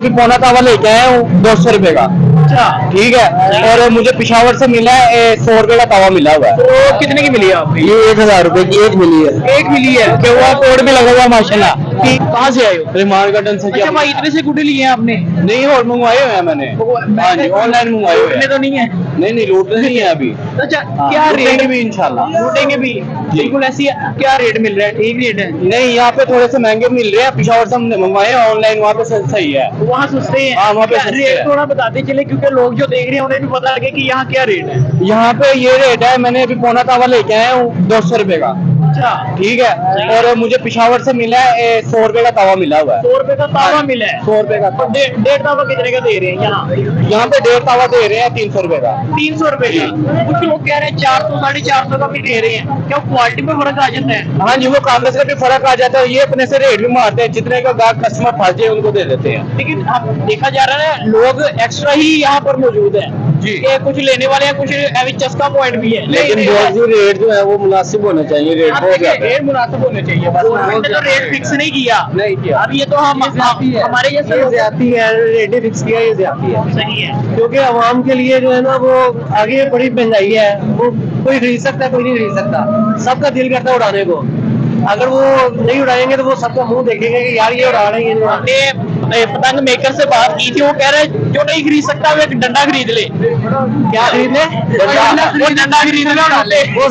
भी पौना तावा लेके आया हूँ 200 रुपए का। अच्छा, ठीक है। और मुझे पिशावर से मिला है 100 रुपए का तावा मिला हुआ है। तो कितने की मिली है आपको? ये 1000 रुपए की एक मिली है। एक मिली है। QR कोड भी लगा हुआ है माशाल्लाह। ठीक, कहाँ से आए हो? रिमार गार्डन से। अच्छा भाई, इतने से गुड्डे लिए हैं आपने? नहीं, और मंगवाए हुए हैं मैंने। हाँ जी, ऑनलाइन मंगवाए हुए इतने हैं। तो नहीं है? नहीं लूटने नहीं है अभी। अच्छा, हाँ, क्या रेट? लूटेंगे भी इंशाल्लाह। लूटेंगे भी बिल्कुल ऐसी है। क्या रेट मिल रहा है? ठीक रेट है? नहीं, यहाँ पे थोड़े से महंगे मिल रहे हैं। पिशावर से हमने मंगवाए हैं ऑनलाइन, वहाँ पे सही है। वहाँ सस्ते हैं? हाँ, वहाँ पे सस्ते रेट हैं। थोड़ा बताते चले, क्योंकि लोग जो देख रहे हैं उन्हें भी पता लगे कि यहाँ क्या रेट है। यहाँ पे ये रेट है। मैंने अभी पौना तावा लेके आया हूँ 200 रुपए का। अच्छा, ठीक है। और मुझे पिशावर से मिला है 100 रुपए का तावा मिला हुआ है। 100 रुपए का तावा मिला है? 100 रुपए का। और डेढ़ तावा कितने का दे रहे हैं यहाँ? यहाँ पे 1.5 तावा दे रहे हैं 300 रुपए का। 300 रुपए का। कुछ लोग कह रहे हैं 400 450 का भी दे रहे हैं। क्या क्वालिटी में फर्क आ जाता है? हाँ जी, वो कागज का भी फर्क आ जाता है। ये अपने से रेट भी मारते हैं, जितने का गाहक कस्टमर फंस जाए उनको दे देते हैं। लेकिन अब देखा जा रहा है लोग एक्स्ट्रा ही यहाँ पर मौजूद है जी। कि कुछ लेने वाले हैं, कुछ अभी चस्का पॉइंट भी है। लेकिन बहुत सी रेट जो है वो मुनासिब होने चाहिए। रेट आप बहुत देखिए, ज्यादा है। रेट मुनासिब होने चाहिए बस। हमने तो रेट फिक्स नहीं किया। नहीं किया। अब ये तो हमारे जैसे लोग- ज्यादा है। रेट फिक्स किया, ये ज्यादा है। सही है। क्योंकि आवाम के लिए जो है ना वो आगे बड़ी महंगाई है। वो कोई खरीद सकता है, कोई नहीं खरीद सकता। सबका दिल करता है उड़ाने को। अगर वो नहीं उड़ाएंगे तो वो सबका मुंह देखेंगे कि यार ये उड़ा रहे हैं, ये नहीं उड़ा रहे। हमने पतंग मेकर से बात की थी, वो कह रहे हैं जो नहीं खरीद सकता वो एक डंडा खरीद ले। क्या खरीद ले? वो डंडा खरीद ले, उड़ा ले। वो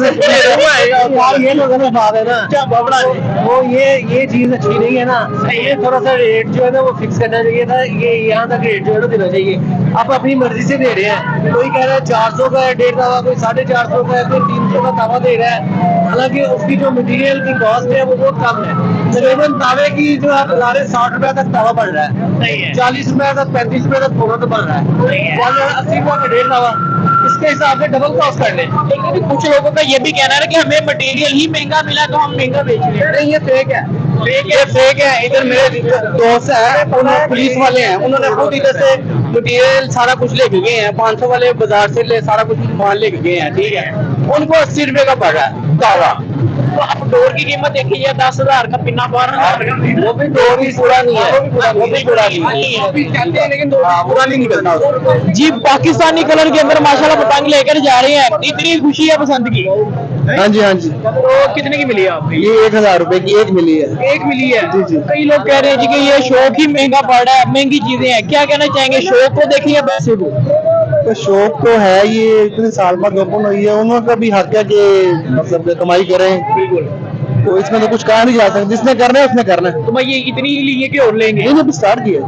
यार ये तो गलत बात है ना। क्या बाबड़ा है? वो ये चीज अच्छी नहीं है ना। ये थोड़ा सा रेट जो है ना वो फिक्स करना चाहिए था। ये यहाँ तक रेट जो है ना देना चाहिए। आप अपनी मर्जी से दे रहे हैं। कोई कह रहा है 400 का है 1.5 तावा, कोई 450 का है, कोई 300 का तावा दे रहा है। हालांकि उसकी जो मटेरियल की कॉस्ट है वो बहुत कम है। तकरीबन तावे की जो आप बता रहे 60 रुपए तक तावा पड़ रहा है। सही है। 40 रुपए तक 35 रुपए तक थोड़ा तो पड़ रहा सही है। है। 80 रुपए का 1.5 तावा, इसके हिसाब से डबल कॉस्ट कर लें। लेकिन कुछ लोगों का ये भी कहना है कि हमें मटेरियल ही महंगा मिला तो हम महंगा बेच रहे हैं। नहीं, ये फेक है। ये फेक है। इधर मेरे दोस्त है, उन्होंने पुलिस वाले हैं, उन्होंने खुद इधर से मटीरियल सारा कुछ लेके गए हैं। 500 वाले बाजार से ले सारा कुछ माल लेके गए हैं। ठीक है। उनको 80 रुपए का पड़ रहा है तावा। तो आप डोर की कीमत देखिए, 10,000 का पिन्ना 12,000 का। वो भी डोर भी पूरा नहीं है। वो भी पूरा नहीं है। लेकिन पूरा नहीं निकलता उसका। जी, पाकिस्तानी कलर के अंदर माशाल्लाह पतंग लेकर जा रहे हैं। इतनी खुशी है पसंद की। हाँ जी, हाँ जी। तो कितने की मिली है आपको? ये 1000 रुपए की एक मिली है। एक मिली है। जी, जी। कई लोग कह रहे हैं जी कि ये शौक ही महंगा पड़ रहा है, महंगी चीजें हैं। क्या कहना चाहेंगे, शौक को देखिए या पैसे को? तो शौक तो है, ये इतने साल बाद ओपन हुई है। उन्होंने भी हक है कि मतलब कमाई करें। बिल्कुल। तो इसमें तो कुछ कहा नहीं जा सकता। जिसने करना है उसने करना है। तो भाई ये इतनी ही लिए कि और लेंगे? नहीं, अभी स्टार्ट किया।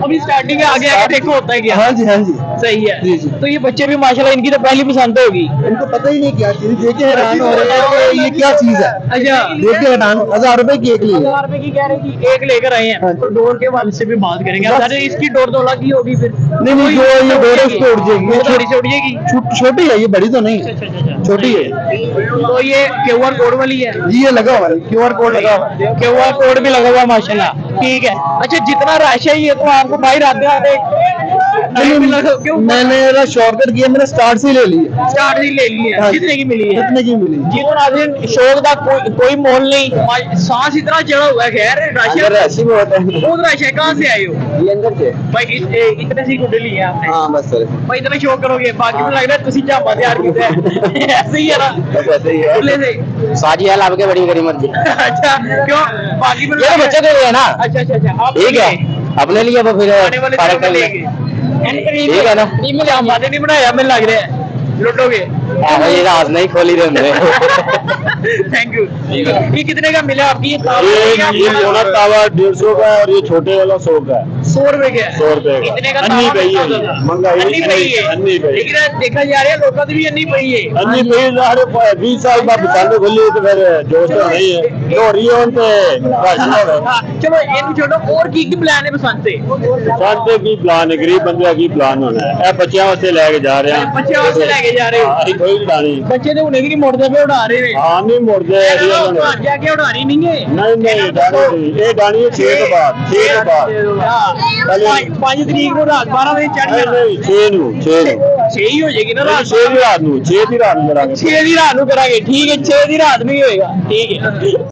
अभी स्टार्टिंग में आगे आगे देखो होता है क्या। हाँ जी, हाँ जी। सही है। जी, जी। तो ये बच्चे भी माशाल्लाह, इनकी तो पहली पसंद होगी। इनको पता ही नहीं क्या चीज। देखे हैरान हो रहे हैं कि ये क्या चीज है। अच्छा, देखे हैरान। 1000 रुपए की एक ली है। 1000 रुपए की कह रहे हैं कि एक लेकर आए हैं। तो डोर के वाले से भी बात करेंगे। अरे इसकी डोर तो अलग ही होगी फिर। नहीं, जो ये डोर है उसको उड़ जाएगी। वो थोड़ी सी उड़ जाएगी। छोटी है, ये बड़ी तो नहीं। अच्छा। छोटी है। तो ये QR कोड वाली है? ये लगा हुआ है, QR कोड लगा हुआ है। QR कोड भी लगा हुआ है माशाल्लाह। ठीक है। अच्छा, जितना रश है ये तो आपको बाहर आते आते क्यों? मैंने शॉर्टकट किया, मैंने स्टार्ट से ले ली है। स्टार्ट ही ले ली है। हाँ, कितने की मिली है? कितने की मिली? जी तो नाज़रीन, शौक का कोई मोल नहीं। सांस इतना चढ़ा हुआ है। खैर अंदर रश ऐसी बहुत है। बहुत रश है। कहाँ से आए हो? ये अंदर से। भाई इतने सी गुड्डे लिए हैं आपने? हाँ, बस सर। भाई इतना शौक करोगे, बाकी में लग रहा है तुसी जामा तैयार किया है। ऐसे ही है ना? बस ऐसे ही है। खुले से। साजी हाल आपके बड़ी करी मर्जी। अच्छा, क्यों? बाकी में ये बच्चे के लिए है ना। अच्छा। आप ठीक है, अपने लिए वो फिर आने वाले फर्क दिनों कर में लेंगे। लेंगे। ठीक है ना? टीम जामा तो नहीं बनाया, मुझे लग रहा है लुटोगे। ये राज नहीं खोली रहे हमने। Thank you. ये कितने का मिला आपकी? ये मोना तावा 150 का है और ये छोटे वाला 100 का है। 100 रुपए का है। 100 रुपए का। इतने का अन्नी तावा पई है, मिलता था। महंगाई अन्नी पई है। अन्नी पई है। लेकिन देखा जा रहा है लोगों की भी अन्नी पई है। अन्नी पई अरे 20 साल बाद दुकान खोली तो फिर जोश तो नहीं है। तो रही है उनपे राशन हो रहा हाँ, चलो इन छोड़ो, और की प्लान है बसंत से? है। की प्लान है, गरीब बंदे की प्लान होना है। बच्चियां वास्ते लेके जा रहे हैं। बच्चे वास्ते लेके जा रहे हो? कोई उड़ानी। बच्चे तो उन्हें भी नहीं मोड़ते पे उड़ा रहे हैं। हाँ, नहीं मुड़ते। जाके उड़ानी नहीं है। नहीं डानी नहीं। ये डानी है 6 के बाद। 6 के बाद 5 तरीक को रात 12 बजे चढ़ जाना। 6 ही हो जाएगी ना रात? 6 ਦੀ ਰਾਤ ਨੂੰ 6 ਦੀ ਰਾਤ ਨੂੰ ਕਰਾਂਗੇ। 6 ਦੀ ਰਾਤ ਨੂੰ ਕਰਾਂਗੇ। ठीक है, 6 ਦੀ ਰਾत ਨੂੰ ही होएगा। ठीक है।